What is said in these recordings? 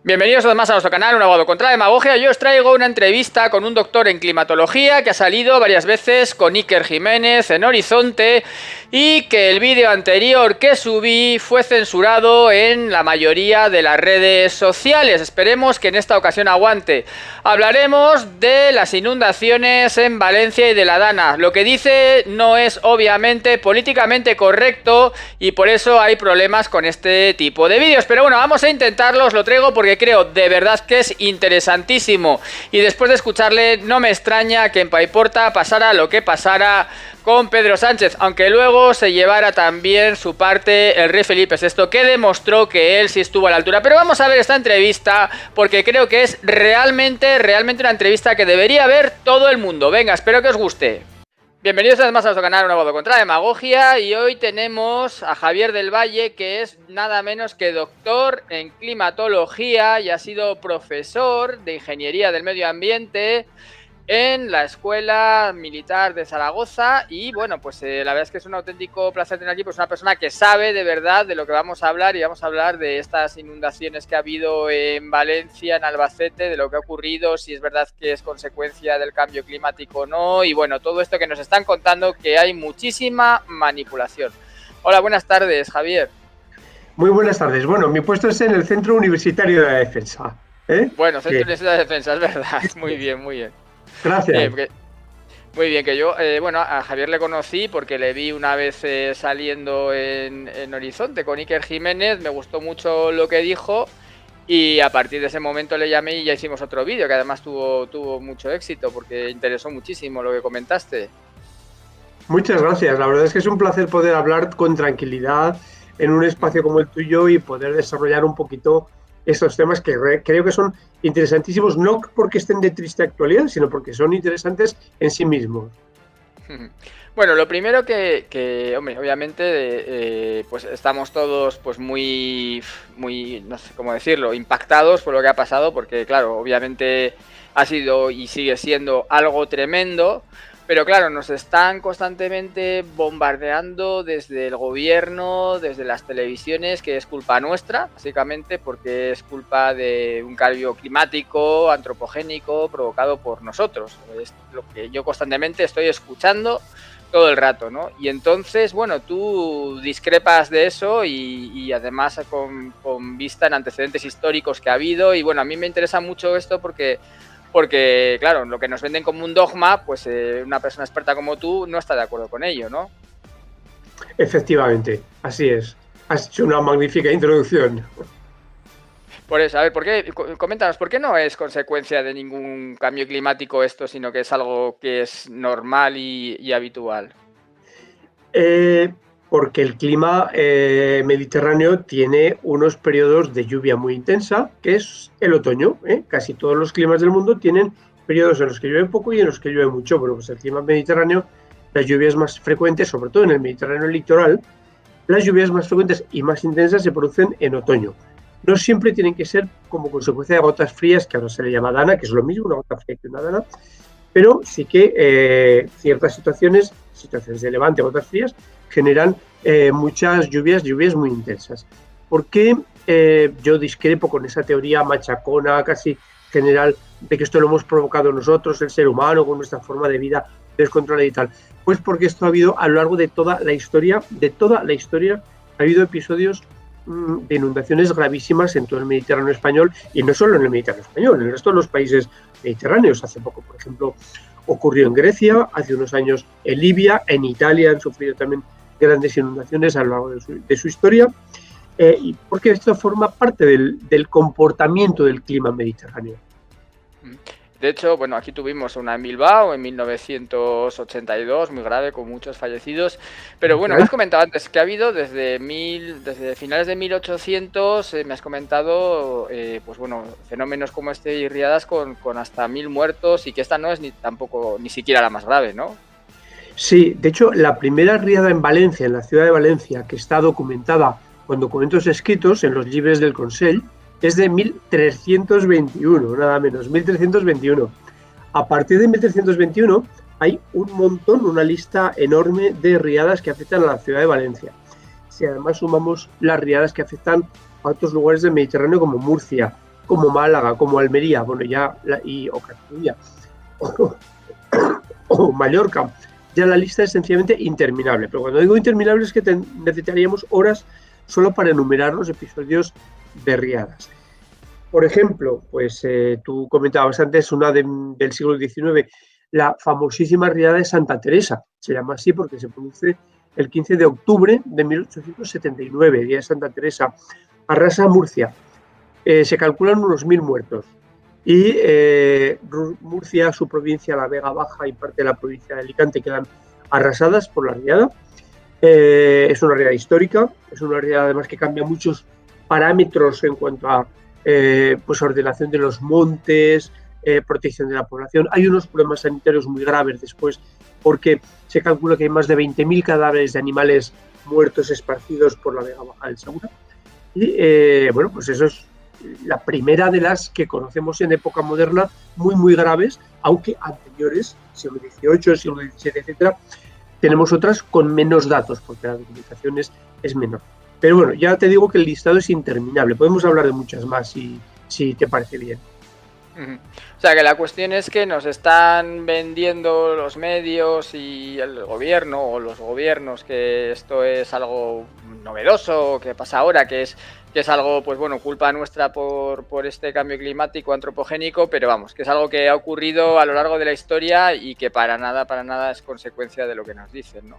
Bienvenidos además a nuestro canal Un Abogado contra la Demagogia. Yo os traigo una entrevista con un doctor en climatología que ha salido varias veces con Iker Jiménez en Horizonte y que el vídeo anterior que subí fue censurado en la mayoría de las redes sociales. Esperemos que en esta ocasión aguante. Hablaremos de las inundaciones en Valencia y de la Dana. Lo que dice no es obviamente políticamente correcto y por eso hay problemas con este tipo de vídeos. Pero bueno, vamos a intentarlo, os lo traigo porque creo de verdad que es interesantísimo y después de escucharle no me extraña que en Paiporta pasara lo que pasara con Pedro Sánchez, aunque luego se llevara también su parte el rey Felipe VI, que demostró que él sí estuvo a la altura. Pero vamos a ver esta entrevista porque creo que es realmente una entrevista que debería ver todo el mundo. Venga, espero que os guste. Bienvenidos además a nuestro canal Un Abogado contra la Demagogia y hoy tenemos a Javier del Valle, que es nada menos que doctor en climatología y ha sido profesor de Ingeniería del Medio Ambiente en la Escuela Militar de Zaragoza y bueno, pues la verdad es que es un auténtico placer tener aquí pues una persona que sabe de verdad de lo que vamos a hablar y vamos a hablar de estas inundaciones que ha habido en Valencia, en Albacete, de lo que ha ocurrido, si es verdad que es consecuencia del cambio climático o no y bueno, todo esto que nos están contando que hay muchísima manipulación. Hola, buenas tardes, Javier. Muy buenas tardes. Bueno, mi puesto es en el Centro Universitario de la Defensa. Bueno, Centro Universitario de Defensa, es verdad. Muy bien, muy bien. Gracias. Muy bien, que yo, bueno, a Javier le conocí porque le vi una vez saliendo en Horizonte con Iker Jiménez, me gustó mucho lo que dijo y a partir de ese momento le llamé y ya hicimos otro vídeo que además tuvo mucho éxito porque interesó muchísimo lo que comentaste. Muchas gracias. La verdad es que es un placer poder hablar con tranquilidad en un espacio como el tuyo y poder desarrollar un poquito estos temas que creo que son interesantísimos, no porque estén de triste actualidad, sino porque son interesantes en sí mismos. Bueno, lo primero que hombre, obviamente, pues estamos todos pues muy, no sé cómo decirlo, impactados por lo que ha pasado, porque claro, obviamente ha sido y sigue siendo algo tremendo. Pero claro, nos están constantemente bombardeando desde el gobierno, desde las televisiones, que es culpa nuestra, básicamente, porque es culpa de un cambio climático, antropogénico, provocado por nosotros. Es lo que yo constantemente estoy escuchando todo el rato, ¿no? Y entonces, bueno, tú discrepas de eso y además con vista en antecedentes históricos que ha habido. Y bueno, a mí me interesa mucho esto porque, claro, lo que nos venden como un dogma, pues una persona experta como tú no está de acuerdo con ello, ¿no? Efectivamente, así es. Has hecho una magnífica introducción. Por eso, a ver, coméntanos, ¿por qué no es consecuencia de ningún cambio climático esto, sino que es algo que es normal y habitual? Porque el clima mediterráneo tiene unos periodos de lluvia muy intensa, que es el otoño. Casi todos los climas del mundo tienen periodos en los que llueve poco y en los que llueve mucho. Pero pues el clima mediterráneo, las lluvias más frecuentes, sobre todo en el Mediterráneo litoral, las lluvias más frecuentes y más intensas se producen en otoño. No siempre tienen que ser como consecuencia de gotas frías, que ahora se le llama dana, que es lo mismo, una gota fría que una dana, pero sí que ciertas situaciones de levante, gotas frías, generan muchas lluvias muy intensas. ¿Por qué yo discrepo con esa teoría machacona, casi general, de que esto lo hemos provocado nosotros, el ser humano, con nuestra forma de vida descontrolada y tal? Pues porque esto ha habido a lo largo de toda la historia, ha habido episodios de inundaciones gravísimas en todo el Mediterráneo español y no solo en el Mediterráneo español, en el resto de los países mediterráneos. Hace poco, por ejemplo, ocurrió en Grecia, hace unos años en Libia, en Italia han sufrido también grandes inundaciones a lo largo de su historia, y porque esto forma parte del comportamiento del clima mediterráneo. De hecho, bueno, aquí tuvimos una en Bilbao en 1982, muy grave, con muchos fallecidos. Pero bueno, me has comentado antes que ha habido desde finales de 1800, me has comentado, pues bueno, fenómenos como este y riadas con hasta 1000 muertos y que esta no es ni siquiera la más grave, ¿no? Sí, de hecho, la primera riada en Valencia, en la ciudad de Valencia, que está documentada con documentos escritos en los libros del Consell, es de 1321, nada menos, 1321. A partir de 1321 hay un montón, una lista enorme de riadas que afectan a la ciudad de Valencia. Si además sumamos las riadas que afectan a otros lugares del Mediterráneo como Murcia, como Málaga, como Almería, bueno, o Cataluña, o Mallorca, ya la lista es sencillamente interminable. Pero cuando digo interminable es que necesitaríamos horas solo para enumerar los episodios de riadas. Por ejemplo, pues tú comentabas antes una del siglo XIX, la famosísima riada de Santa Teresa. Se llama así porque se produce el 15 de octubre de 1879, día de Santa Teresa. Arrasa Murcia. Se calculan unos 1000 muertos. Y Murcia, su provincia, la Vega Baja y parte de la provincia de Alicante quedan arrasadas por la riada. Es una riada histórica, es una riada además que cambia muchos parámetros en cuanto a pues ordenación de los montes, protección de la población. Hay unos problemas sanitarios muy graves después porque se calcula que hay más de 20.000 cadáveres de animales muertos esparcidos por la Vega Baja del Segura. Y bueno, pues eso es la primera de las que conocemos en época moderna, muy, muy graves, aunque anteriores, siglo XVIII, siglo XVII, etcétera, tenemos otras con menos datos, porque la documentación es menor. Pero bueno, ya te digo que el listado es interminable. Podemos hablar de muchas más si te parece bien. O sea, que la cuestión es que nos están vendiendo los medios y el gobierno o los gobiernos que esto es algo novedoso, que pasa ahora, que es algo, pues bueno, culpa nuestra por este cambio climático antropogénico, pero vamos, que es algo que ha ocurrido a lo largo de la historia y que para nada es consecuencia de lo que nos dicen, ¿no?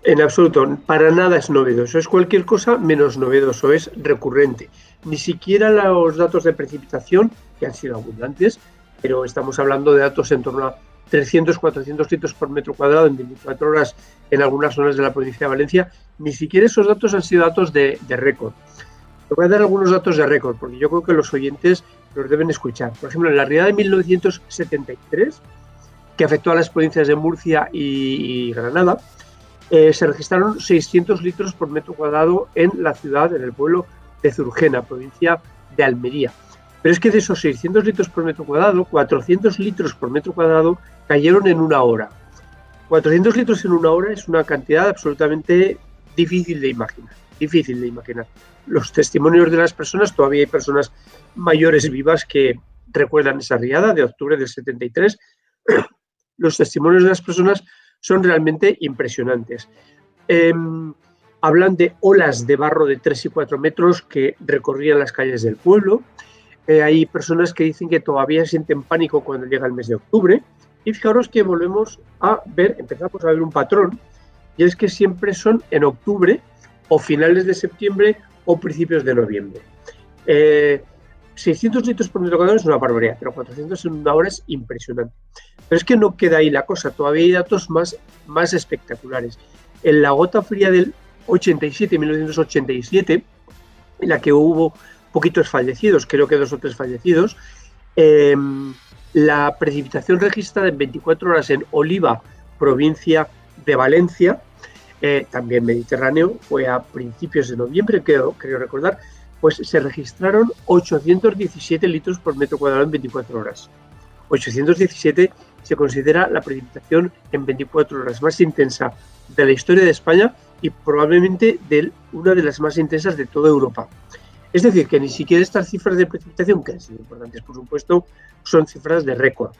En absoluto, para nada es novedoso, es cualquier cosa menos novedoso, es recurrente. Ni siquiera los datos de precipitación, que han sido abundantes, pero estamos hablando de datos en torno a 300-400 litros por metro cuadrado en 24 horas en algunas zonas de la provincia de Valencia, ni siquiera esos datos han sido datos de récord. Te voy a dar algunos datos de récord, porque yo creo que los oyentes los deben escuchar. Por ejemplo, en la riada de 1973, que afectó a las provincias de Murcia y Granada, se registraron 600 litros por metro cuadrado en la ciudad, en el pueblo de Zurgena, provincia de Almería. Pero es que de esos 600 litros por metro cuadrado, 400 litros por metro cuadrado cayeron en una hora. 400 litros en una hora es una cantidad absolutamente difícil de imaginar. Los testimonios de las personas, todavía hay personas mayores vivas que recuerdan esa riada de octubre del 73. Los testimonios de las personas son realmente impresionantes. Hablan de olas de barro de 3 y 4 metros que recorrían las calles del pueblo. Hay personas que dicen que todavía sienten pánico cuando llega el mes de octubre. Y fijaros que empezamos a ver un patrón, y es que siempre son en octubre o finales de septiembre o principios de noviembre. 600 litros por metro cuadrado es una barbaridad, pero 400 en una hora es impresionante. Pero es que no queda ahí la cosa, todavía hay datos más espectaculares. En la gota fría del 1987, en la que hubo poquitos fallecidos, creo que 2 o 3 fallecidos, la precipitación registrada en 24 horas en Oliva, provincia de Valencia, también Mediterráneo, fue a principios de noviembre, creo recordar, pues se registraron 817 litros por metro cuadrado en 24 horas. 817 se considera la precipitación en 24 horas más intensa de la historia de España y probablemente una de las más intensas de toda Europa. Es decir, que ni siquiera estas cifras de precipitación, que han sido importantes por supuesto, son cifras de récord.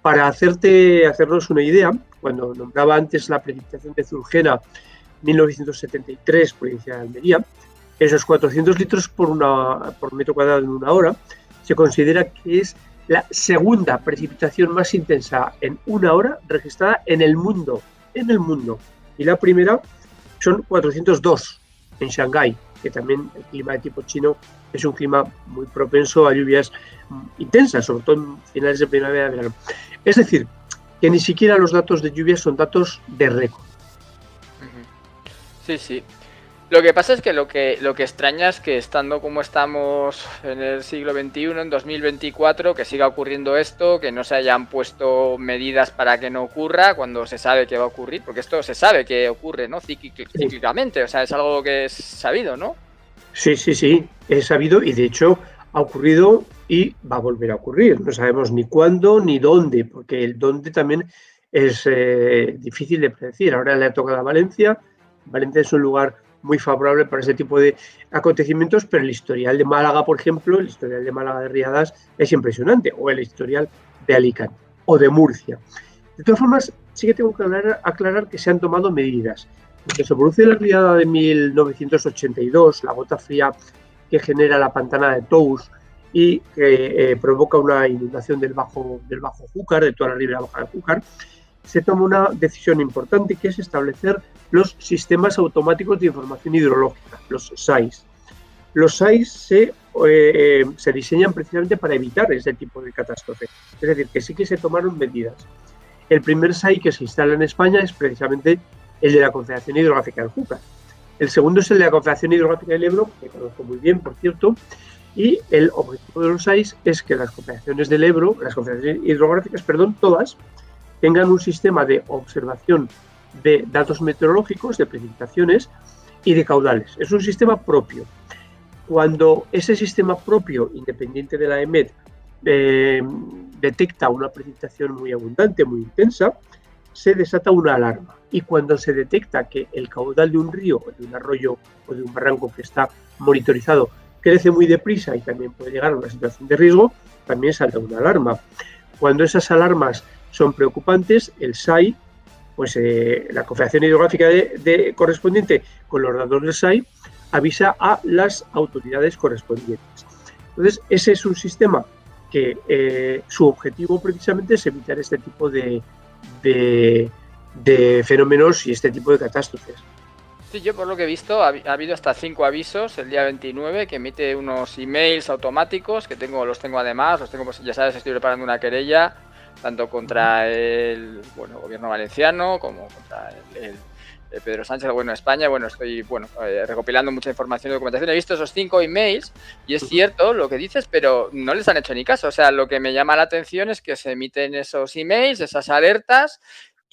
Para hacernos una idea, cuando nombraba antes la precipitación de Zurgena, 1973, provincia de Almería, esos 400 litros por metro cuadrado en una hora, se considera que es la segunda precipitación más intensa en una hora registrada en el mundo. Y la primera son 402 en Shanghái, que también el clima de tipo chino es un clima muy propenso a lluvias intensas, sobre todo en finales de primavera y verano. Es decir, que ni siquiera los datos de lluvia son datos de récord. Sí. Lo que pasa es que lo que extraña es que estando como estamos en el siglo XXI, en 2024, que siga ocurriendo esto, que no se hayan puesto medidas para que no ocurra cuando se sabe que va a ocurrir, porque esto se sabe que ocurre, ¿no? Cíclicamente, o sea, es algo que es sabido, ¿no? Sí, es sabido y de hecho ha ocurrido y va a volver a ocurrir. No sabemos ni cuándo ni dónde, porque el dónde también es difícil de predecir. Ahora le ha tocado a Valencia. Valencia es un lugar muy favorable para ese tipo de acontecimientos, pero el historial de Málaga, por ejemplo, el historial de Málaga de Riadas es impresionante, o el historial de Alicante o de Murcia. De todas formas, sí que tengo que aclarar que se han tomado medidas. Cuando se produce la riada de 1982, la gota fría que genera la pantana de Tous y que provoca una inundación del Bajo Júcar, de toda la ribera baja del Júcar, se toma una decisión importante, que es establecer los sistemas automáticos de información hidrológica, los SAIS. Los SAIS se diseñan precisamente para evitar ese tipo de catástrofe. Es decir, que sí que se tomaron medidas. El primer SAI que se instala en España es precisamente el de la Confederación Hidrográfica del Júcar. El segundo es el de la Confederación Hidrográfica del Ebro, que conozco muy bien, por cierto, y el objetivo de los SAIS es que las confederaciones del Ebro, las confederaciones hidrográficas, todas, tengan un sistema de observación de datos meteorológicos, de precipitaciones y de caudales. Es un sistema propio. Cuando ese sistema propio, independiente de la EMET, detecta una precipitación muy abundante, muy intensa, se desata una alarma. Y cuando se detecta que el caudal de un río, de un arroyo o de un barranco que está monitorizado crece muy deprisa y también puede llegar a una situación de riesgo, también salta una alarma. Cuando esas alarmas son preocupantes, el SAI, pues la Confederación Hidrográfica correspondiente con los datos del SAI, avisa a las autoridades correspondientes. Entonces, ese es un sistema que su objetivo precisamente es evitar este tipo de fenómenos y este tipo de catástrofes. Sí, yo por lo que he visto ha habido hasta 5 avisos el día 29 que emite unos emails automáticos que los tengo además, pues ya sabes, estoy preparando una querella tanto contra el gobierno valenciano como contra el Pedro Sánchez, el gobierno de España. Estoy recopilando mucha información y documentación. He visto esos 5 emails y es cierto lo que dices, pero no les han hecho ni caso. O sea, lo que me llama la atención es que se emiten esos emails, esas alertas,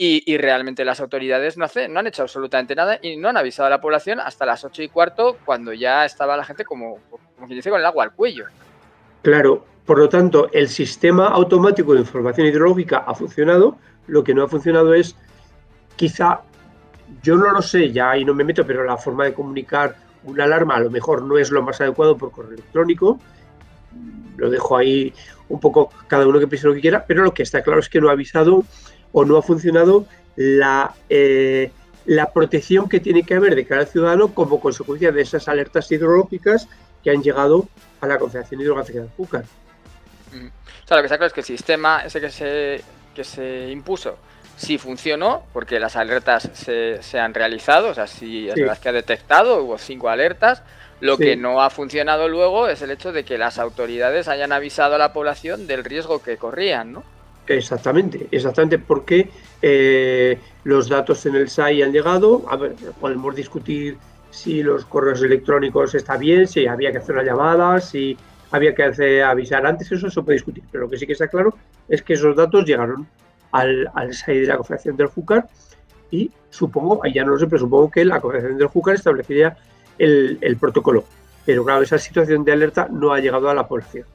y realmente las autoridades no han hecho absolutamente nada y no han avisado a la población hasta las 8:15, cuando ya estaba la gente como quien dice, con el agua al cuello. Claro, por lo tanto, el sistema automático de información hidrológica ha funcionado. Lo que no ha funcionado es, quizá, yo no lo sé, ya ahí no me meto, pero la forma de comunicar una alarma a lo mejor no es lo más adecuado por correo electrónico. Lo dejo ahí un poco, cada uno que piense lo que quiera, pero lo que está claro es que no ha avisado o no ha funcionado la protección que tiene que haber de cara al ciudadano como consecuencia de esas alertas hidrológicas que han llegado a la Confederación Hidrográfica del Júcar. O sea, lo que está claro es que el sistema ese que se impuso sí funcionó, porque las alertas se han realizado, o sea, sí, es verdad que ha detectado, hubo 5 alertas. Lo que no ha funcionado luego es el hecho de que las autoridades hayan avisado a la población del riesgo que corrían, ¿no? Exactamente, porque los datos en el SAI han llegado. A ver, podemos discutir si los correos electrónicos está bien, si había que hacer una llamada, si había que avisar antes, eso se puede discutir, pero lo que sí que está claro es que esos datos llegaron al SAI de la Confederación del Júcar y supongo, ya no lo sé, pero supongo que la Confederación del Júcar establecería el protocolo, pero claro, esa situación de alerta no ha llegado a la población.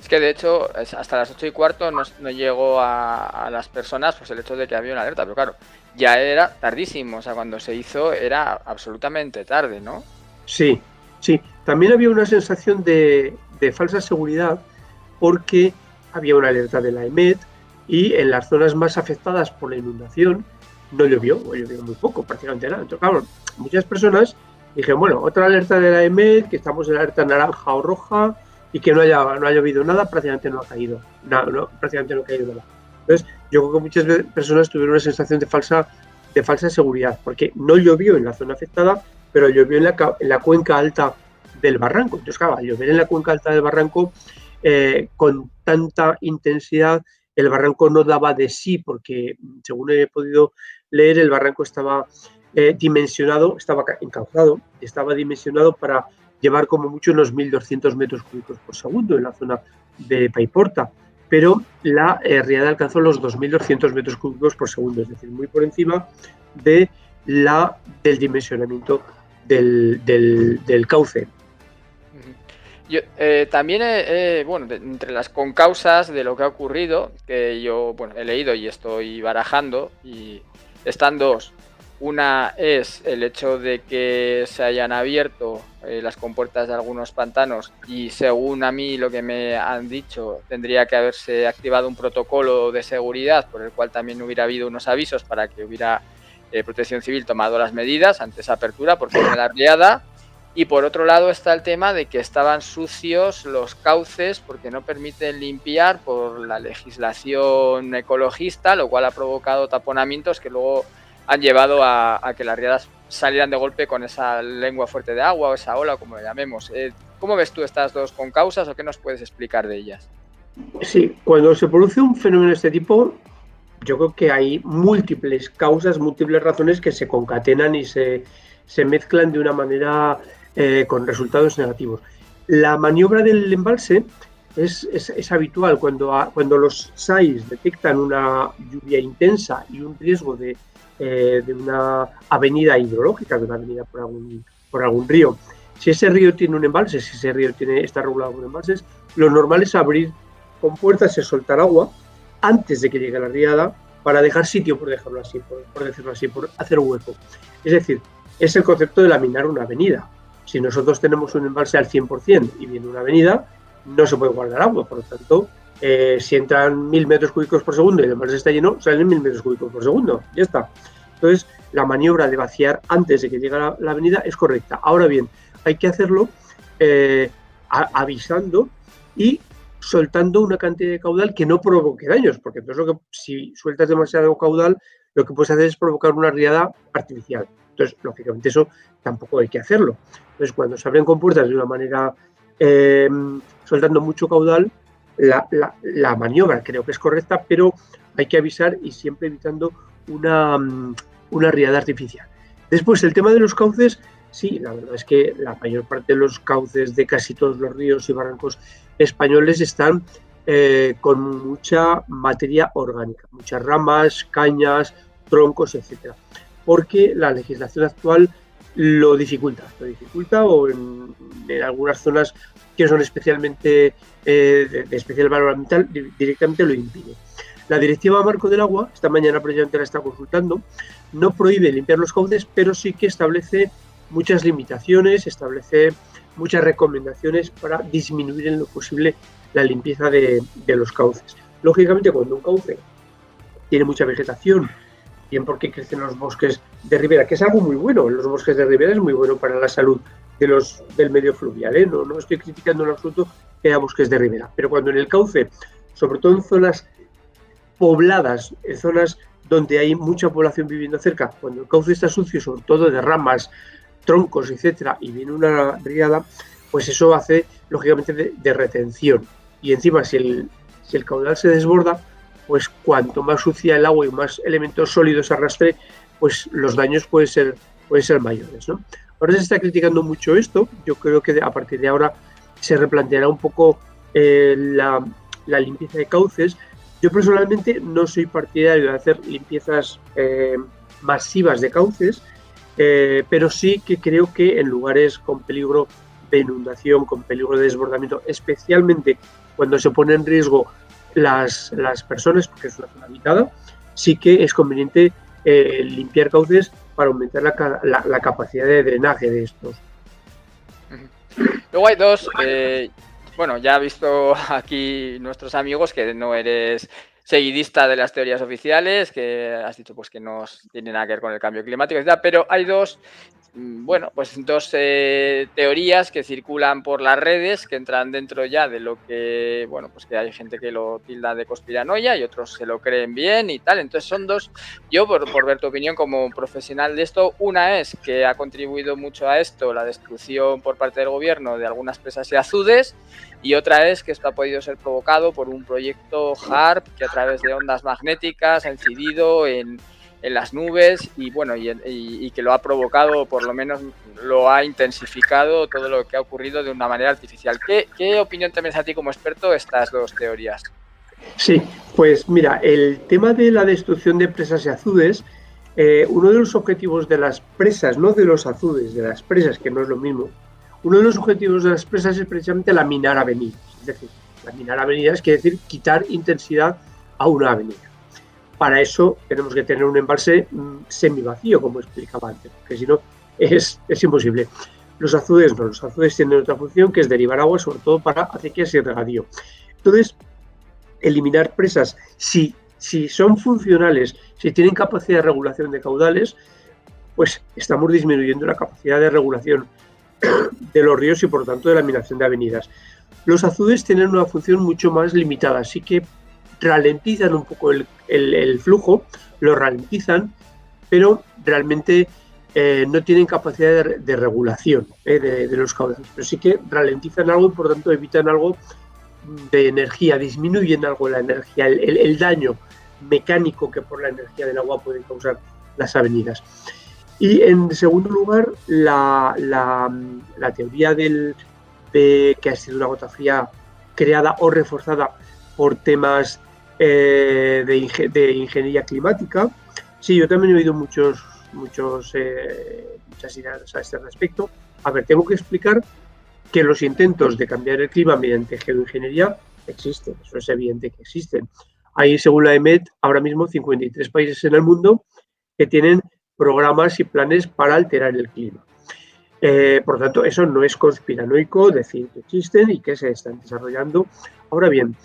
Es que de hecho hasta las 8:15 no llegó a las personas pues el hecho de que había una alerta, pero claro, ya era tardísimo, o sea, cuando se hizo era absolutamente tarde, ¿no? Sí. También había una sensación de falsa seguridad porque había una alerta de la EMET y en las zonas más afectadas por la inundación no llovió, o llovió muy poco, prácticamente nada. Entonces, claro, muchas personas dijeron, bueno, otra alerta de la EMET, que estamos en la alerta naranja o roja y que no ha llovido nada, prácticamente no ha caído nada. Entonces, yo creo que muchas personas tuvieron una sensación de falsa seguridad, porque no llovió en la zona afectada, pero llovió en la cuenca alta del barranco. Entonces, claro, al llover en la cuenca alta del barranco, con tanta intensidad, el barranco no daba de sí, porque según he podido leer, el barranco estaba dimensionado, estaba encauzado, estaba dimensionado para llevar como mucho unos 1.200 metros cúbicos por segundo en la zona de Paiporta, pero la riada alcanzó los 2.200 metros cúbicos por segundo, es decir, muy por encima del dimensionamiento del cauce. Yo también, entre las concausas de lo que ha ocurrido, que yo he leído y estoy barajando, y están dos. Una es el hecho de que se hayan abierto las compuertas de algunos pantanos y, según a mí lo que me han dicho, tendría que haberse activado un protocolo de seguridad por el cual también hubiera habido unos avisos para que hubiera Protección Civil tomado las medidas ante esa apertura por fin de la riada. Y por otro lado está el tema de que estaban sucios los cauces porque no permiten limpiar por la legislación ecologista, lo cual ha provocado taponamientos que luego han llevado a que las riadas salieran de golpe con esa lengua fuerte de agua o esa ola, como lo llamemos. ¿Cómo ves tú estas dos concausas o qué nos puedes explicar de ellas? Sí, cuando se produce un fenómeno de este tipo, yo creo que hay múltiples causas, múltiples razones que se concatenan y se mezclan de una manera con resultados negativos. La maniobra del embalse es habitual cuando los SAIs detectan una lluvia intensa y un riesgo de una avenida hidrológica, de una avenida por algún río. Si ese río tiene un embalse, si ese río está regulado con embalses, lo normal es abrir compuertas y soltar agua antes de que llegue la riada para dejar sitio, por dejarlo así, por decirlo así, por hacer hueco. Es decir, es el concepto de laminar una avenida. Si nosotros tenemos un embalse al 100% y viene una avenida, no se puede guardar agua. Por lo tanto, si entran 1000 metros cúbicos por segundo y el embalse está lleno, salen 1000 metros cúbicos por segundo. Ya está. Entonces, la maniobra de vaciar antes de que llegue la avenida es correcta. Ahora bien, hay que hacerlo avisando y soltando una cantidad de caudal que no provoque daños, porque entonces si sueltas demasiado caudal, lo que puedes hacer es provocar una riada artificial. Entonces, lógicamente, eso tampoco hay que hacerlo. Entonces, cuando se abren compuertas de una manera soltando mucho caudal, la maniobra creo que es correcta, pero hay que avisar y siempre evitando una riada artificial. Después, el tema de los cauces, sí, la verdad es que la mayor parte de los cauces de casi todos los ríos y barrancos españoles están con mucha materia orgánica, muchas ramas, cañas, troncos, etcétera, porque la legislación actual lo dificulta o en algunas zonas que son especialmente de especial valor ambiental directamente lo impide. La Directiva Marco del Agua, esta mañana precisamente la está consultando, no prohíbe limpiar los cauces, pero sí que establece muchas limitaciones, establece muchas recomendaciones para disminuir en lo posible la limpieza de los cauces. Lógicamente, cuando un cauce tiene mucha vegetación, bien porque crecen los bosques de ribera, que es algo muy bueno, los bosques de ribera es muy bueno para la salud del medio fluvial, ¿eh? No estoy criticando en absoluto que haya bosques de ribera, pero cuando en el cauce, sobre todo en zonas pobladas, en zonas donde hay mucha población viviendo cerca, cuando el cauce está sucio, sobre todo de ramas, troncos, etcétera, y viene una riada, pues eso hace, lógicamente, de retención. Y encima, si el caudal se desborda, pues cuanto más sucia el agua y más elementos sólidos arrastre, pues los daños pueden ser mayores, ¿no? Ahora se está criticando mucho esto. Yo creo que a partir de ahora se replanteará un poco la limpieza de cauces. Yo personalmente no soy partidario de hacer limpiezas masivas de cauces, pero sí que creo que en lugares con peligro de inundación, con peligro de desbordamiento, especialmente cuando se pone en riesgo las personas, porque es una zona habitada, sí que es conveniente limpiar cauces para aumentar la capacidad de drenaje de estos. Luego hay dos, bueno, ya ha visto aquí nuestros amigos que no eres seguidista de las teorías oficiales, que has dicho pues que no tienen nada que ver con el cambio climático, etc. Pero hay dos teorías que circulan por las redes, que entran dentro ya de lo que, bueno, pues que hay gente que lo tilda de conspiranoia y otros se lo creen bien y tal. Entonces son dos, yo por ver tu opinión como profesional de esto, una es que ha contribuido mucho a esto la destrucción por parte del gobierno de algunas presas y azudes, y otra es que esto ha podido ser provocado por un proyecto HARP que a través de ondas magnéticas ha incidido en las nubes y bueno y que lo ha provocado, por lo menos lo ha intensificado todo lo que ha ocurrido de una manera artificial. ¿Qué opinión te merece a ti como experto estas dos teorías? Sí, pues mira, el tema de la destrucción de presas y azudes, uno de los objetivos de las presas, no de los azudes, de las presas, que no es lo mismo, uno de los objetivos de las presas es precisamente laminar avenidas. Es decir, laminar avenidas quiere decir quitar intensidad a una avenida. para eso tenemos que tener un embalse semivacío, como explicaba antes, porque si no es imposible. Los azudes no, los azudes tienen otra función que es derivar agua, sobre todo para acequias y regadío. Entonces, eliminar presas, si son funcionales, si tienen capacidad de regulación de caudales, pues estamos disminuyendo la capacidad de regulación de los ríos y por tanto de la minación de avenidas. Los azudes tienen una función mucho más limitada, así que ralentizan un poco el flujo, lo ralentizan, pero realmente no tienen capacidad de regulación de los caudales, pero sí que ralentizan algo y por tanto evitan algo de energía, disminuyen algo la energía, el daño mecánico que por la energía del agua pueden causar las avenidas. Y en segundo lugar, la teoría de que ha sido una gota fría creada o reforzada por temas de ingeniería climática. Sí, yo también he oído muchas ideas a este respecto. A ver, tengo que explicar que los intentos de cambiar el clima mediante geoingeniería existen, eso es evidente que existen. Hay, según la EMET, ahora mismo 53 países en el mundo que tienen programas y planes para alterar el clima. Por lo tanto, eso no es conspiranoico decir que existen y que se están desarrollando. Ahora bien,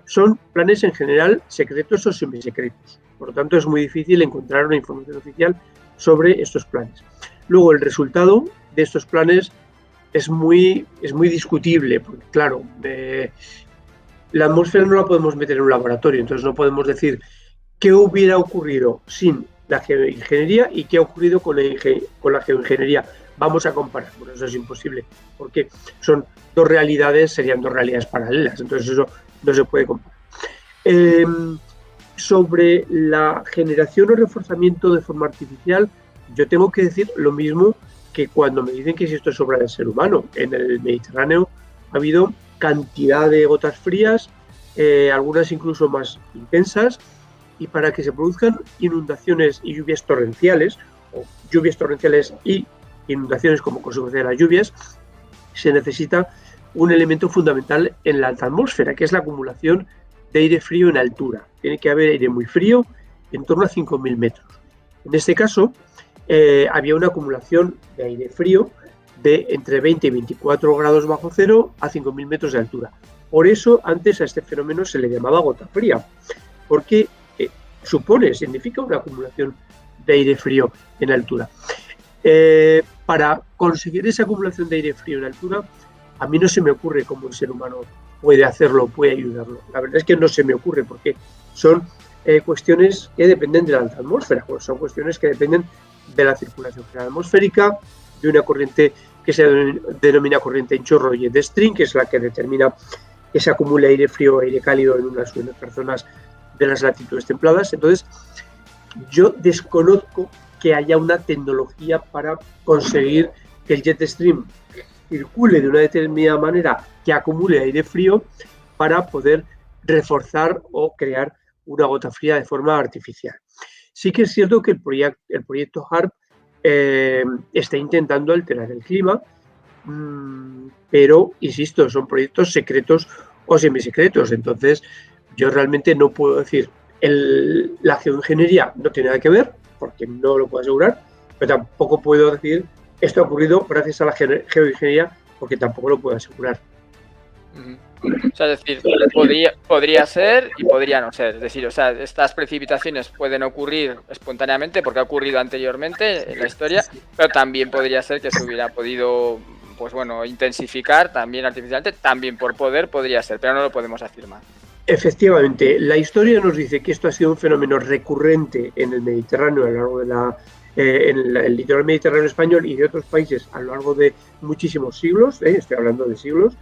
son planes en general secretos o semisecretos. Por lo tanto, es muy difícil encontrar una información oficial sobre estos planes. Luego, el resultado de estos planes es muy discutible, porque claro, la atmósfera no la podemos meter en un laboratorio, entonces no podemos decir qué hubiera ocurrido sin la geoingeniería y qué ha ocurrido con la geoingeniería. Vamos a comparar. Bueno, eso es imposible, porque son dos realidades, serían dos realidades paralelas, entonces eso no se puede comparar. Sobre la generación o reforzamiento de forma artificial, yo tengo que decir lo mismo que cuando me dicen que si esto es obra del ser humano. En el Mediterráneo ha habido cantidad de gotas frías, algunas incluso más intensas, y para que se produzcan inundaciones y lluvias torrenciales, o lluvias torrenciales y inundaciones como consecuencia de las lluvias, se necesita un elemento fundamental en la alta atmósfera, que es la acumulación de aire frío en altura. Tiene que haber aire muy frío, en torno a 5.000 metros. En este caso, había una acumulación de aire frío de entre 20 y 24 grados bajo cero a 5.000 metros de altura. Por eso, antes a este fenómeno se le llamaba gota fría, porque significa una acumulación de aire frío en altura. Para conseguir esa acumulación de aire frío en altura, a mí no se me ocurre cómo el ser humano puede hacerlo, puede ayudarlo. La verdad es que no se me ocurre, porque son cuestiones que dependen de la alta atmósfera, pues son cuestiones que dependen de la circulación general atmosférica, de una corriente que se denomina corriente en chorro y jet stream, que es la que determina que se acumule aire frío o aire cálido en unas u otras zonas de las latitudes templadas. Entonces, yo desconozco que haya una tecnología para conseguir que el jet stream circule de una determinada manera, que acumule aire frío para poder reforzar o crear una gota fría de forma artificial. Sí que es cierto que el proyecto HARP está intentando alterar el clima, pero, insisto, son proyectos secretos o semisecretos. Entonces, yo realmente no puedo decir, la geoingeniería no tiene nada que ver, porque no lo puedo asegurar, pero tampoco puedo decir, esto ha ocurrido gracias a la geoingeniería, porque tampoco lo puedo asegurar. O sea, es decir, podría ser y podría no ser. Es decir, o sea, estas precipitaciones pueden ocurrir espontáneamente porque ha ocurrido anteriormente en la historia, pero también podría ser que se hubiera podido, pues bueno, intensificar también artificialmente, también por poder podría ser, pero no lo podemos afirmar. Efectivamente, la historia nos dice que esto ha sido un fenómeno recurrente en el Mediterráneo a lo largo de en el litoral mediterráneo español y de otros países a lo largo de muchísimos siglos, estoy hablando de siglos,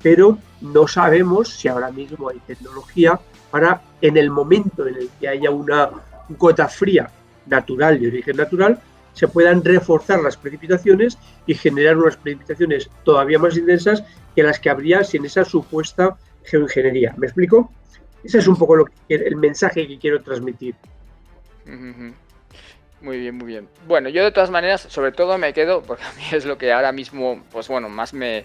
pero no sabemos si ahora mismo hay tecnología para, en el momento en el que haya una gota fría natural, de origen natural, se puedan reforzar las precipitaciones y generar unas precipitaciones todavía más intensas que las que habría sin esa supuesta geoingeniería. ¿Me explico? Ese es un poco el mensaje que quiero transmitir. Muy bien, muy bien. Bueno, yo de todas maneras, sobre todo me quedo, porque a mí es lo que ahora mismo, pues bueno, más me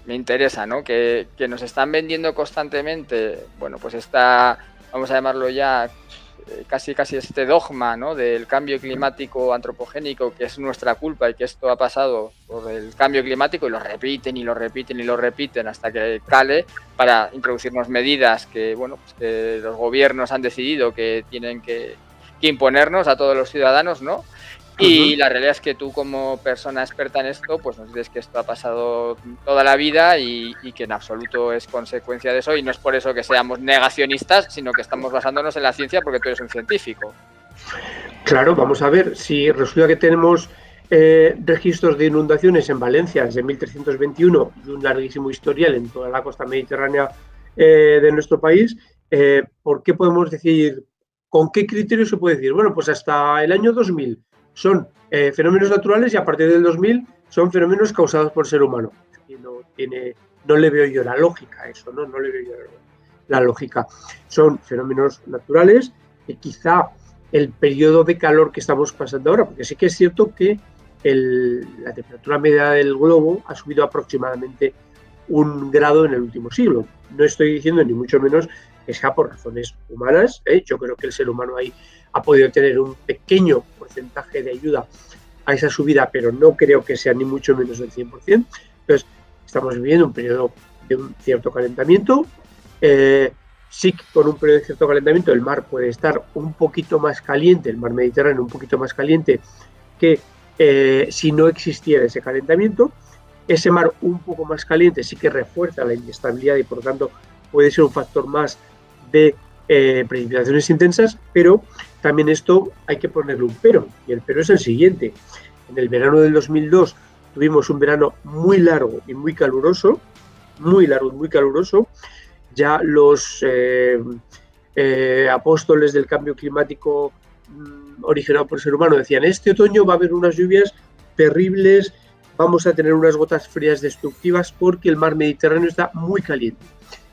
interesa, ¿no? Que nos están vendiendo constantemente, bueno, pues esta vamos a llamarlo ya, casi este dogma, ¿no?, del cambio climático antropogénico, que es nuestra culpa y que esto ha pasado por el cambio climático, y lo repiten y lo repiten y lo repiten hasta que cale, para introducirnos medidas que, bueno, pues que los gobiernos han decidido que tienen que imponernos a todos los ciudadanos, ¿no? Y la realidad es que tú, como persona experta en esto, pues nos dices que esto ha pasado toda la vida y que en absoluto es consecuencia de eso, y no es por eso que seamos negacionistas, sino que estamos basándonos en la ciencia porque tú eres un científico. Claro, vamos a ver, si resulta que tenemos registros de inundaciones en Valencia desde 1321 y un larguísimo historial en toda la costa mediterránea de nuestro país, ¿por qué podemos decir, con qué criterio se puede decir? Bueno, pues hasta el año 2000 son fenómenos naturales y a partir del 2000 son fenómenos causados por el ser humano. No le veo yo la lógica a eso, ¿no? No le veo yo la lógica. Son fenómenos naturales que quizá el periodo de calor que estamos pasando ahora, porque sí que es cierto que la temperatura media del globo ha subido aproximadamente 1 grado en el último siglo. No estoy diciendo ni mucho menos que sea por razones humanas, ¿eh? Yo creo que el ser humano ahí ha podido tener un pequeño porcentaje de ayuda a esa subida, pero no creo que sea ni mucho menos del 100%. Entonces, estamos viviendo un periodo de un cierto calentamiento. Sí que con un periodo de cierto calentamiento el mar puede estar un poquito más caliente, el mar Mediterráneo un poquito más caliente que si no existiera ese calentamiento. Ese mar un poco más caliente sí que refuerza la inestabilidad y por lo tanto puede ser un factor más de precipitaciones intensas, pero también esto hay que ponerle un pero, y el pero es el siguiente. En el verano del 2002 tuvimos un verano muy largo y muy caluroso, ya los apóstoles del cambio climático originado por el ser humano decían: este otoño va a haber unas lluvias terribles, vamos a tener unas gotas frías destructivas porque el mar Mediterráneo está muy caliente.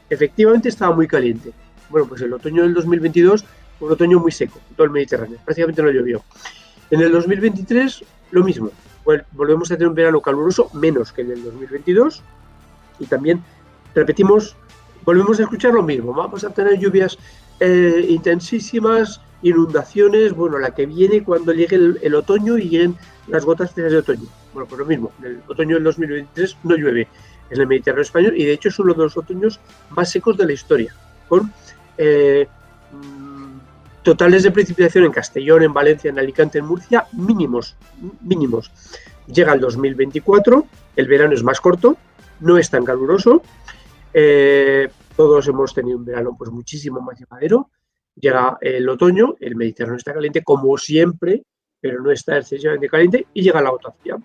Efectivamente estaba muy caliente. Bueno, pues el otoño del 2022 fue un otoño muy seco, todo el Mediterráneo, prácticamente no llovió. En el 2023 lo mismo, volvemos a tener un verano caluroso, menos que en el 2022, y también volvemos a escuchar lo mismo, vamos a tener lluvias intensísimas, inundaciones, bueno, la que viene cuando llegue el otoño y lleguen las gotas frías de otoño. Bueno, pues lo mismo, en el otoño del 2023 no llueve en el Mediterráneo español, y de hecho es uno de los otoños más secos de la historia, con totales de precipitación en Castellón, en Valencia, en Alicante, en Murcia, mínimos. Llega el 2024, el verano es más corto, no es tan caluroso, todos hemos tenido un verano pues muchísimo más llevadero. Llega el otoño, el Mediterráneo está caliente como siempre, pero no está excesivamente caliente, y llega la gota fría.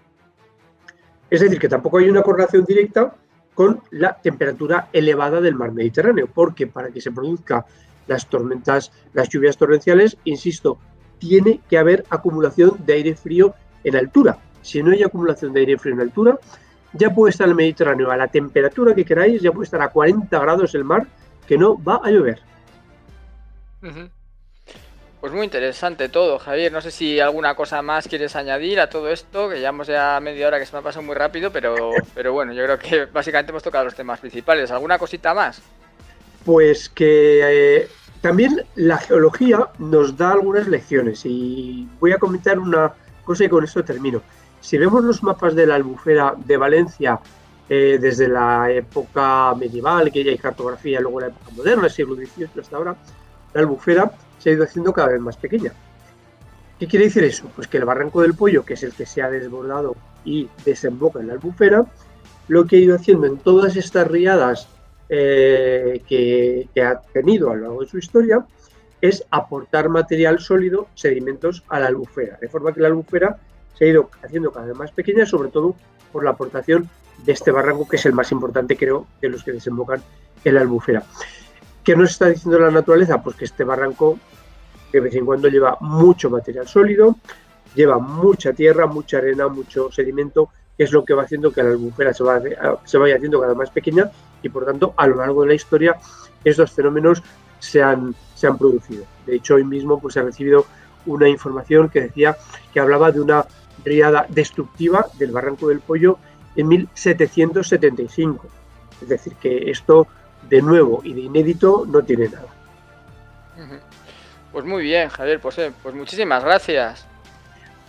Es decir, que tampoco hay una correlación directa con la temperatura elevada del mar Mediterráneo, porque para que se produzca las tormentas, las lluvias torrenciales, insisto, tiene que haber acumulación de aire frío en altura. Si no hay acumulación de aire frío en altura, ya puede estar el Mediterráneo a la temperatura que queráis, ya puede estar a 40 grados el mar, que no va a llover. Pues muy interesante todo, Javier. No sé si alguna cosa más quieres añadir a todo esto, que llevamos ya media hora, que se me ha pasado muy rápido, pero bueno, yo creo que básicamente hemos tocado los temas principales. ¿Alguna cosita más? Pues que también la geología nos da algunas lecciones, y voy a comentar una cosa y con esto termino. Si vemos los mapas de la Albufera de Valencia desde la época medieval, que ya hay cartografía, luego la época moderna, el siglo XVIII hasta ahora, la Albufera se ha ido haciendo cada vez más pequeña. ¿Qué quiere decir eso? Pues que el Barranco del Pollo, que es el que se ha desbordado y desemboca en la Albufera, lo que ha ido haciendo en todas estas riadas que ha tenido a lo largo de su historia es aportar material sólido, sedimentos a la Albufera, de forma que la Albufera se ha ido haciendo cada vez más pequeña, sobre todo por la aportación de este barranco, que es el más importante, creo, de los que desembocan en la Albufera. ¿Qué nos está diciendo la naturaleza? Pues que este barranco de vez en cuando lleva mucho material sólido, lleva mucha tierra, mucha arena, mucho sedimento, que es lo que va haciendo que la Albufera se vaya haciendo cada vez más pequeña, y por tanto a lo largo de la historia estos fenómenos se han producido. De hecho, hoy mismo pues, se ha recibido una información que decía que hablaba de una riada destructiva del Barranco del Pollo en 1775. Es decir, que esto de nuevo y de inédito no tiene nada. Ujú. Pues muy bien, Javier, pues muchísimas gracias.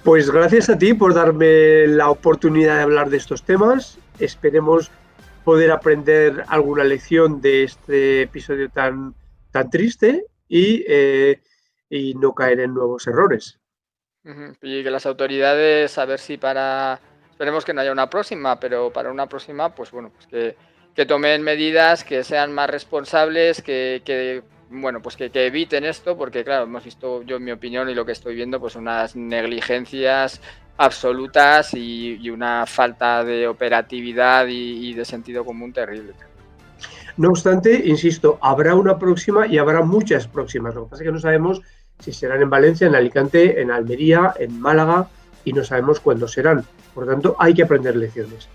Pues gracias a ti por darme la oportunidad de hablar de estos temas. Esperemos poder aprender alguna lección de este episodio tan triste y no caer en nuevos errores. Y que las autoridades, a ver si esperemos que no haya una próxima, pero para una próxima, pues bueno, pues que tomen medidas, que sean más responsables, bueno, pues que eviten esto, porque claro, hemos visto, yo en mi opinión y lo que estoy viendo, pues unas negligencias absolutas y una falta de operatividad y de sentido común terrible. No obstante, insisto, habrá una próxima y habrá muchas próximas. Lo que pasa es que no sabemos si serán en Valencia, en Alicante, en Almería, en Málaga, y no sabemos cuándo serán. Por lo tanto, hay que aprender lecciones.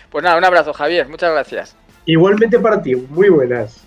Pues nada, un abrazo, Javier. Muchas gracias. Igualmente para ti, muy buenas.